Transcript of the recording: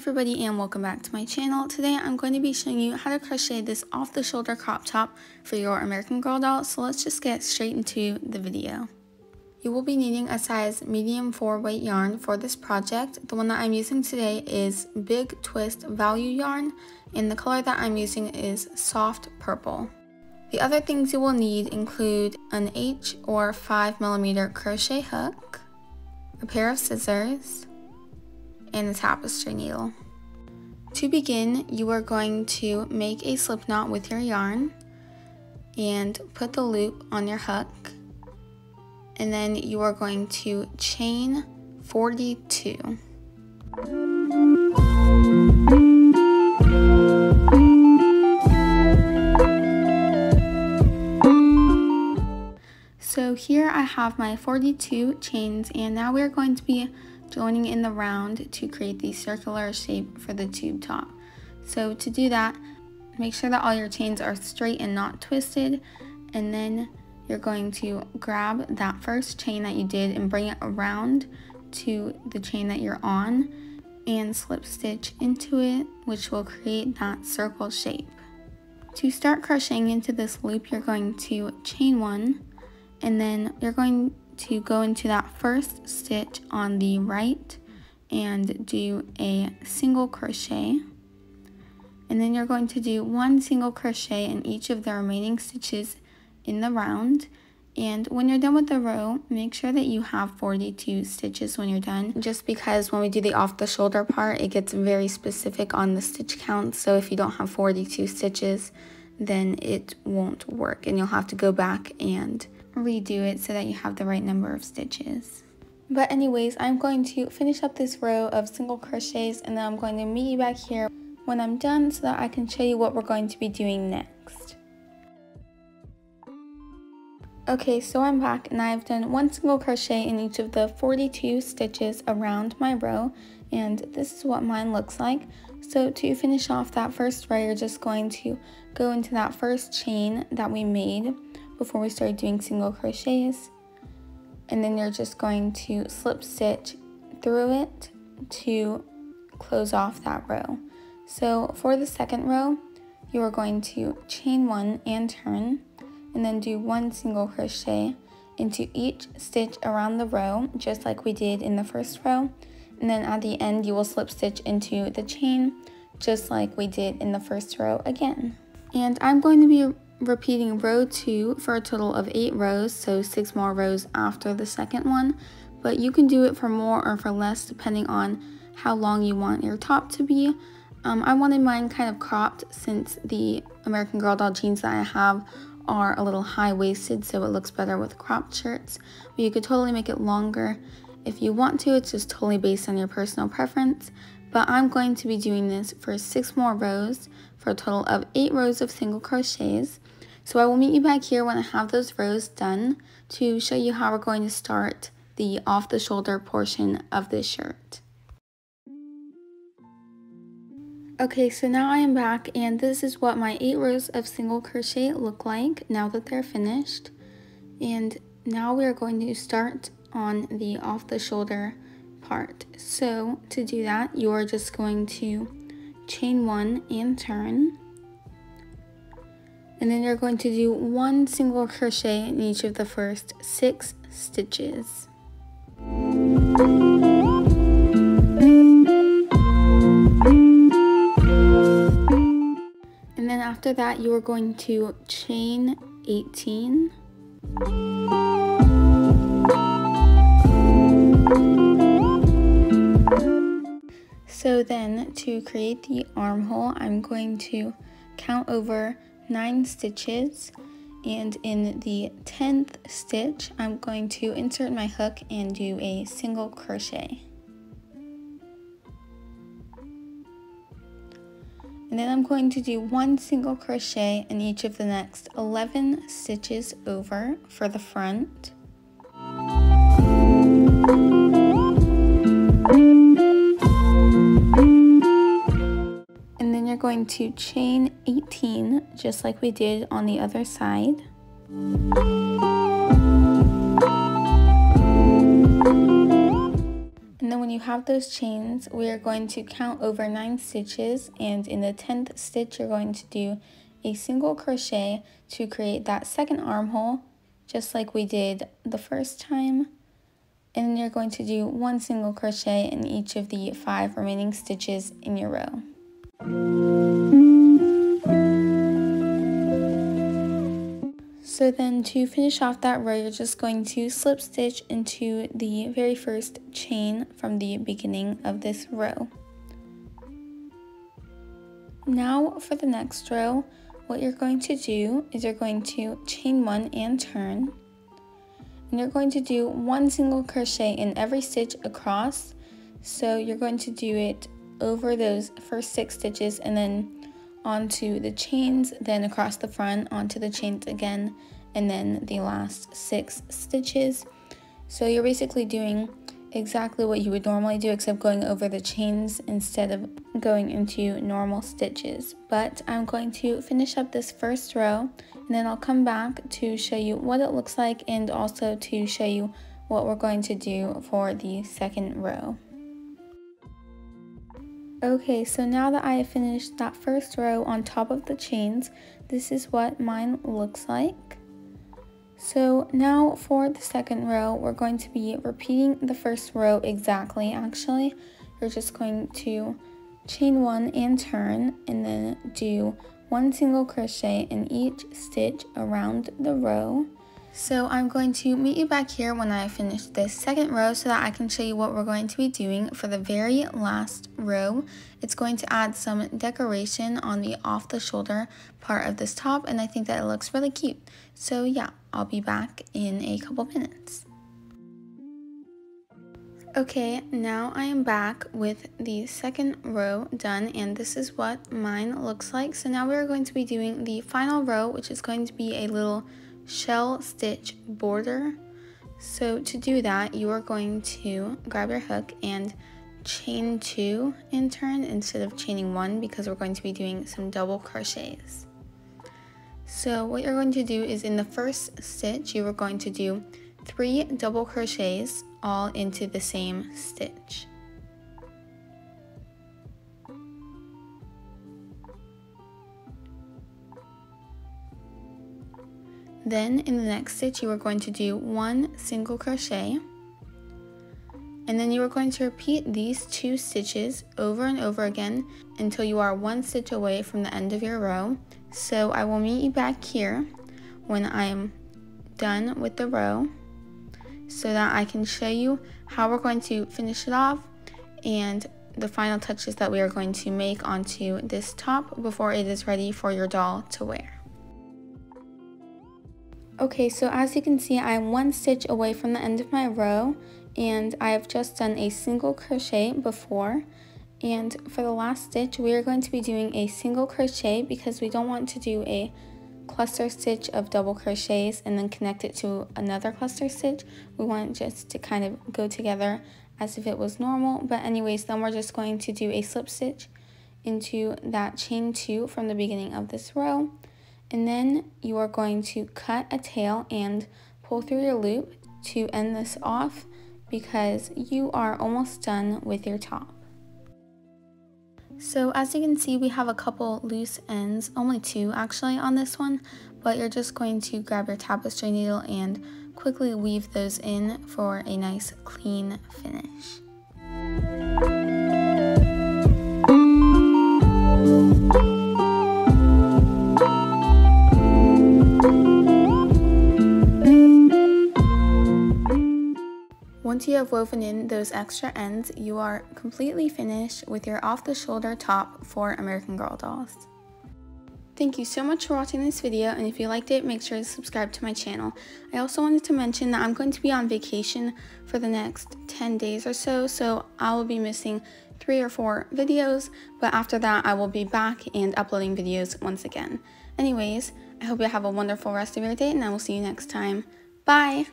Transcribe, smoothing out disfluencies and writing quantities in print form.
everybody and welcome back to my channel. Today I'm going to be showing you how to crochet this off the shoulder crop top for your American Girl doll. So let's just get straight into the video. You will be needing a size medium 4 weight yarn for this project. The one that I'm using today is Big Twist Value yarn and the color that I'm using is soft purple. The other things you will need include an H or 5mm crochet hook, a pair of scissors, and a tapestry needle. To begin, you are going to make a slip knot with your yarn and put the loop on your hook, and then you are going to chain 42. So here I have my 42 chains, and now we're going to be joining in the round to create the circular shape for the tube top. So to do that, make sure that all your chains are straight and not twisted, and then you're going to grab that first chain that you did and bring it around to the chain that you're on and slip stitch into it, which will create that circle shape. To start crocheting into this loop, you're going to chain 1, and then you're going to go into that first stitch on the right and do a single crochet, and then you're going to do 1 single crochet in each of the remaining stitches in the round. And when you're done with the row, make sure that you have 42 stitches when you're done, just because when we do the off the shoulder part, it gets very specific on the stitch count. So if you don't have 42 stitches, then it won't work and you'll have to go back and redo it so that you have the right number of stitches. But anyways, I'm going to finish up this row of single crochets, and then I'm going to meet you back here when I'm done so that I can show you what we're going to be doing next. Okay, so I'm back and I've done 1 single crochet in each of the 42 stitches around my row, and this is what mine looks like. So to finish off that first row, you're just going to go into that first chain that we made before we started doing single crochets, and then you're just going to slip stitch through it to close off that row. So for the second row, you are going to chain 1 and turn, and then do 1 single crochet into each stitch around the row, just like we did in the first row, and then at the end you will slip stitch into the chain just like we did in the first row again. And I'm going to be repeating row 2 for a total of 8 rows, so 6 more rows after the second one, but you can do it for more or for less depending on how long you want your top to be. I wanted mine kind of cropped since the American Girl doll jeans that I have are a little high-waisted, so it looks better with cropped shirts, but you could totally make it longer if you want to. It's just totally based on your personal preference, but I'm going to be doing this for 6 more rows for a total of 8 rows of single crochets. So I will meet you back here when I have those rows done to show you how we're going to start the off the shoulder portion of this shirt. Okay, so now I am back, and this is what my 8 rows of single crochet look like now that they're finished. And now we are going to start on the off the shoulder part. So to do that, you are just going to chain 1 and turn, and then you're going to do 1 single crochet in each of the first 6 stitches. And then after that, you are going to chain 18. So then to create the armhole, I'm going to count over 9 stitches, and in the 10th stitch I'm going to insert my hook and do a single crochet, and then I'm going to do 1 single crochet in each of the next 11 stitches over for the front. You're going to chain 18 just like we did on the other side. And then when you have those chains, we are going to count over 9 stitches, and in the 10th stitch you're going to do a single crochet to create that second armhole, just like we did the first time. And then you're going to do 1 single crochet in each of the 5 remaining stitches in your row. So then to finish off that row, you're just going to slip stitch into the very first chain from the beginning of this row. Now for the next row, what you're going to do is you're going to chain 1 and turn. And you're going to do 1 single crochet in every stitch across. So you're going to do it over those first 6 stitches and then onto the chains, then across the front onto the chains again, and then the last 6 stitches. So you're basically doing exactly what you would normally do, except going over the chains instead of going into normal stitches. But I'm going to finish up this first row, and then I'll come back to show you what it looks like and also to show you what we're going to do for the second row. Okay, so now that I have finished that first row on top of the chains, this is what mine looks like. So now for the second row, we're going to be repeating the first row exactly. Actually, you're just going to chain 1 and turn, and then do 1 single crochet in each stitch around the row. So I'm going to meet you back here when I finish this second row so that I can show you what we're going to be doing for the very last row. It's going to add some decoration on the off the shoulder part of this top, and I think that it looks really cute. So yeah, I'll be back in a couple minutes. Okay, now I am back with the second row done, and this is what mine looks like. So now we're going to be doing the final row, which is going to be a little shell stitch border. So to do that, you are going to grab your hook and chain 2 and turn instead of chaining 1, because we're going to be doing some double crochets. So what you're going to do is in the first stitch, you are going to do 3 double crochets all into the same stitch. Then in the next stitch, you are going to do 1 single crochet, and then you are going to repeat these 2 stitches over and over again until you are 1 stitch away from the end of your row. So I will meet you back here when I am done with the row so that I can show you how we're going to finish it off and the final touches that we are going to make onto this top before it is ready for your doll to wear. Okay, so as you can see, I am 1 stitch away from the end of my row, and I have just done a single crochet before. And for the last stitch, we are going to be doing a single crochet because we don't want to do a cluster stitch of double crochets and then connect it to another cluster stitch. We want it just to kind of go together as if it was normal. But anyways, then we're just going to do a slip stitch into that chain 2 from the beginning of this row. And then you are going to cut a tail and pull through your loop to end this off because you are almost done with your top. So as you can see, we have a couple loose ends, only 2 actually on this one, but you're just going to grab your tapestry needle and quickly weave those in for a nice clean finish. Once you have woven in those extra ends, you are completely finished with your off-the-shoulder top for American Girl dolls. Thank you so much for watching this video, and if you liked it, make sure to subscribe to my channel. I also wanted to mention that I'm going to be on vacation for the next 10 days or so I will be missing 3 or 4 videos, but after that I will be back and uploading videos once again. Anyways, I hope you have a wonderful rest of your day, and I will see you next time. Bye!